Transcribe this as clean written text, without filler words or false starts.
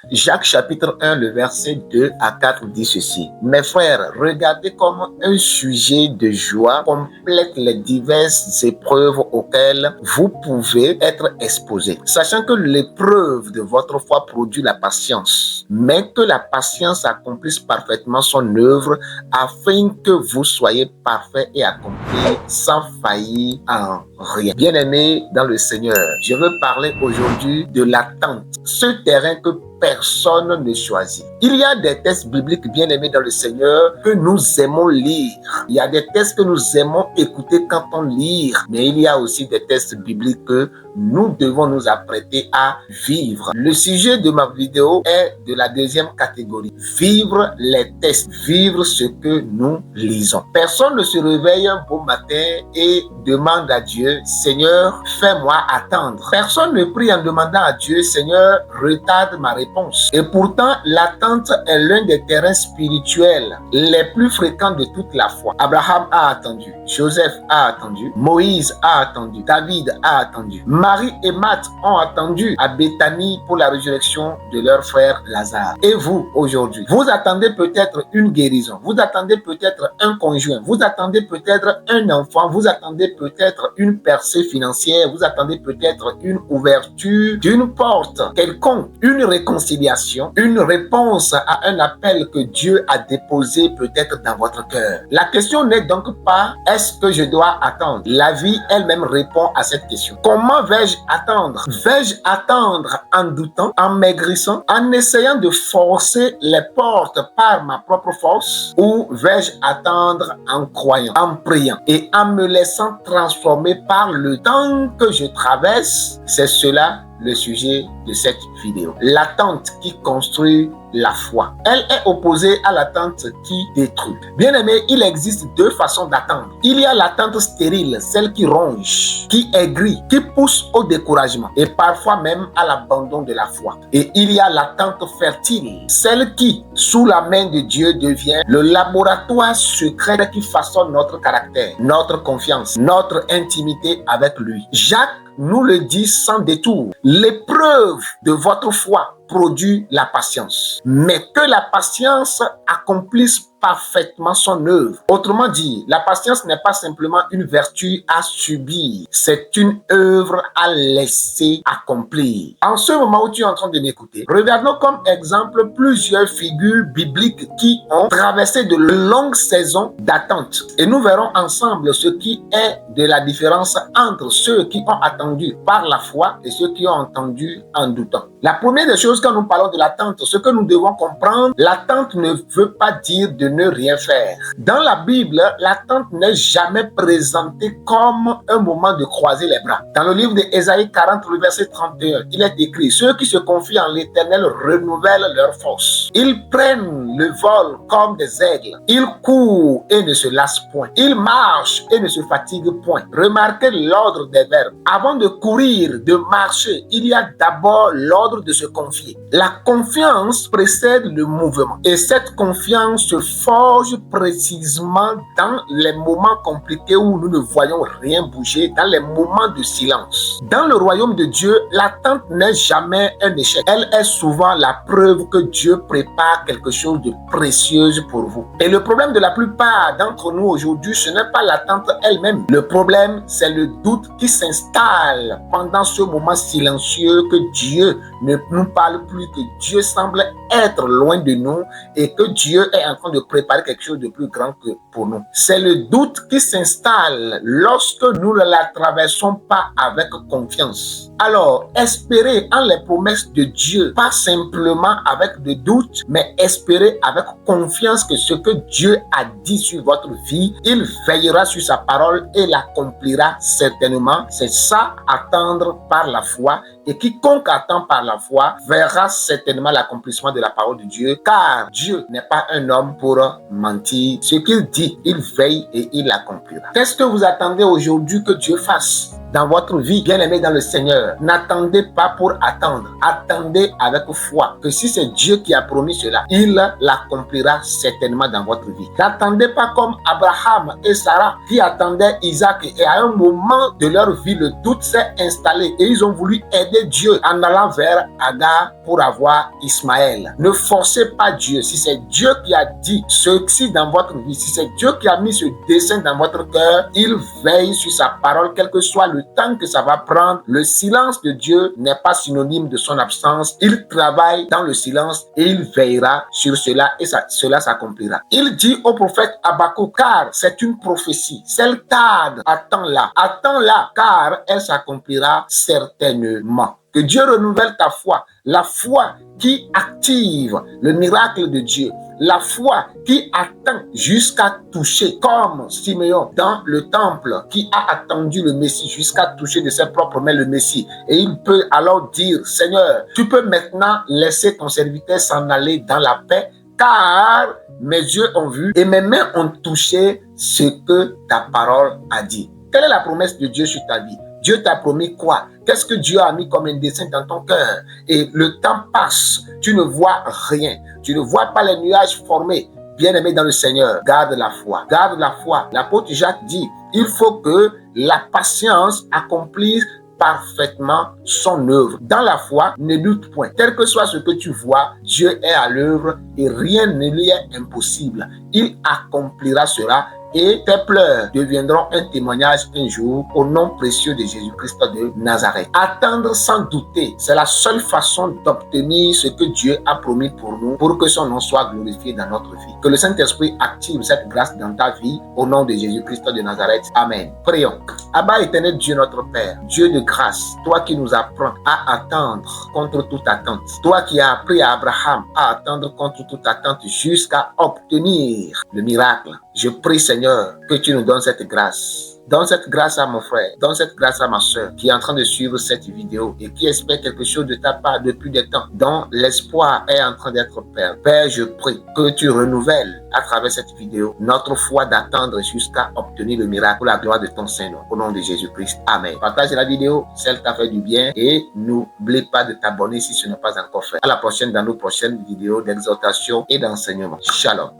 Jacques chapitre 1, le verset 2 à 4 dit ceci. Mes frères, regardez comme un sujet de joie complète les diverses épreuves auxquelles vous pouvez être exposés, sachant que l'épreuve de votre foi produit la patience, mais que la patience accomplisse parfaitement son œuvre afin que vous soyez parfaits et accomplis sans faillir en rien. Bien-aimés dans le Seigneur, je veux parler aujourd'hui de l'attente, ce terrain que personne ne choisit. Il y a des textes bibliques bien-aimés dans le Seigneur que nous aimons lire. Il y a des textes que nous aimons écouter quand on lit, mais il y a aussi des textes bibliques que nous devons nous apprêter à vivre. Le sujet de ma vidéo est de la deuxième catégorie. Vivre les textes, vivre ce que nous lisons. Personne ne se réveille un beau matin et demande à Dieu, Seigneur, fais-moi attendre. Personne ne prie en demandant à Dieu, Seigneur, retarde ma réponse. Et pourtant, l'attente est l'un des terrains spirituels les plus fréquents de toute la foi. Abraham a attendu, Joseph a attendu, Moïse a attendu, David a attendu. Marie et Marthe ont attendu à Béthanie pour la résurrection de leur frère Lazare. Et vous, aujourd'hui, vous attendez peut-être une guérison, vous attendez peut-être un conjoint, vous attendez peut-être un enfant, vous attendez peut-être une percée financière, vous attendez peut-être une ouverture d'une porte quelconque, une réconciliation, une réponse à un appel que Dieu a déposé peut-être dans votre cœur. La question n'est donc pas est-ce que je dois attendre? La vie elle-même répond à cette question. Comment vais-je attendre? Vais-je attendre en doutant, en maigrissant, en essayant de forcer les portes par ma propre force? Ou vais-je attendre en croyant, en priant et en me laissant transformer par le temps que je traverse? C'est cela le sujet de cette vidéo. L'attente qui construit la foi. Elle est opposée à l'attente qui détruit. Bien aimé, il existe deux façons d'attendre. Il y a l'attente stérile, celle qui ronge, qui aigrit, qui pousse au découragement et parfois même à l'abandon de la foi. Et il y a l'attente fertile, celle qui, sous la main de Dieu, devient le laboratoire secret qui façonne notre caractère, notre confiance, notre intimité avec lui. Jacques nous le dit sans détour. L'épreuve de votre foi produit la patience, mais que la patience accomplisse parfaitement son œuvre. Autrement dit, la patience n'est pas simplement une vertu à subir, c'est une œuvre à laisser accomplir. En ce moment où tu es en train de m'écouter, regardons comme exemple plusieurs figures bibliques qui ont traversé de longues saisons d'attente. Et nous verrons ensemble ce qui est de la différence entre ceux qui ont attendu par la foi et ceux qui ont entendu en doutant. La première des choses quand nous parlons de l'attente, ce que nous devons comprendre, l'attente ne veut pas dire de ne rien faire. Dans la Bible, l'attente n'est jamais présentée comme un moment de croiser les bras. Dans le livre d'Ésaïe 40, le verset 31, il est écrit, ceux qui se confient en l'Éternel renouvellent leur force. Ils prennent le vol comme des aigles. Ils courent et ne se lassent point. Ils marchent et ne se fatiguent point. Remarquez l'ordre des verbes. Avant de courir, de marcher, il y a d'abord l'ordre de se confier. La confiance précède le mouvement et cette confiance se forge précisément dans les moments compliqués où nous ne voyons rien bouger, dans les moments de silence. Dans le royaume de Dieu, l'attente n'est jamais un échec. Elle est souvent la preuve que Dieu prépare quelque chose de précieux pour vous. Et le problème de la plupart d'entre nous aujourd'hui, ce n'est pas l'attente elle-même. Le problème, c'est le doute qui s'installe pendant ce moment silencieux que Dieu ne nous parle plus, que Dieu semble être loin de nous et que Dieu est en train de préparer quelque chose de plus grand que pour nous. C'est le doute qui s'installe lorsque nous ne la traversons pas avec confiance. Alors, espérez en les promesses de Dieu, pas simplement avec des doutes, mais espérez avec confiance que ce que Dieu a dit sur votre vie, il veillera sur sa parole et l'accomplira certainement. C'est ça, attendre par la foi. Et quiconque attend par la foi verra certainement l'accomplissement de la parole de Dieu, car Dieu n'est pas un homme pour mentir. Ce qu'il dit, il veille et il l'accomplira. Qu'est-ce que vous attendez aujourd'hui que Dieu fasse? dans votre vie, bien aimé dans le Seigneur, n'attendez pas pour attendre. Attendez avec foi que si c'est Dieu qui a promis cela, il l'accomplira certainement dans votre vie. N'attendez pas comme Abraham et Sarah qui attendaient Isaac et à un moment de leur vie, le doute s'est installé et ils ont voulu aider Dieu en allant vers Agar pour avoir Ismaël. Ne forcez pas Dieu. Si c'est Dieu qui a dit ceci dans votre vie, si c'est Dieu qui a mis ce dessein dans votre cœur, il veille sur sa parole, quel que soit le temps que ça va prendre. Le silence de Dieu n'est pas synonyme de son absence. Il travaille dans le silence et il veillera sur cela et cela s'accomplira. Il dit au prophète Habakkuk, car c'est une prophétie, celle tarde, attends-la, car elle s'accomplira certainement. Que Dieu renouvelle ta foi, la foi qui active le miracle de Dieu, la foi qui attend jusqu'à toucher, comme Simeon dans le temple qui a attendu le Messie jusqu'à toucher de ses propres mains le Messie. Et il peut alors dire, Seigneur, tu peux maintenant laisser ton serviteur s'en aller dans la paix, car mes yeux ont vu et mes mains ont touché ce que ta parole a dit. Quelle est la promesse de Dieu sur ta vie? Dieu t'a promis quoi? Qu'est-ce que Dieu a mis comme un dessein dans ton cœur? Et le temps passe, tu ne vois rien. Tu ne vois pas les nuages formés. Bien-aimé dans le Seigneur, garde la foi. Garde la foi. L'apôtre Jacques dit, il faut que la patience accomplisse parfaitement son œuvre. Dans la foi, ne doute point. Quel que soit ce que tu vois, Dieu est à l'œuvre et rien ne lui est impossible. Il accomplira cela et tes pleurs deviendront un témoignage un jour au nom précieux de Jésus-Christ de Nazareth. Attendre sans douter, c'est la seule façon d'obtenir ce que Dieu a promis pour nous, pour que son nom soit glorifié dans notre vie. Que le Saint-Esprit active cette grâce dans ta vie au nom de Jésus-Christ de Nazareth. Amen. Prions. Abba éternel Dieu notre Père, Dieu de grâce, toi qui nous apprends à attendre contre toute attente, toi qui as appris à Abraham à attendre contre toute attente jusqu'à obtenir le miracle. Je prie, Seigneur, que tu nous donnes cette grâce. Donne cette grâce à mon frère, donne cette grâce à ma soeur qui est en train de suivre cette vidéo et qui espère quelque chose de ta part depuis des temps, dont l'espoir est en train d'être Père. Père, je prie que tu renouvelles à travers cette vidéo notre foi d'attendre jusqu'à obtenir le miracle pour la gloire de ton Saint-Nom. Au nom de Jésus-Christ. Amen. Partage la vidéo si elle t'a fait du bien et n'oublie pas de t'abonner si ce n'est pas encore fait. À la prochaine dans nos prochaines vidéos d'exhortation et d'enseignement. Shalom.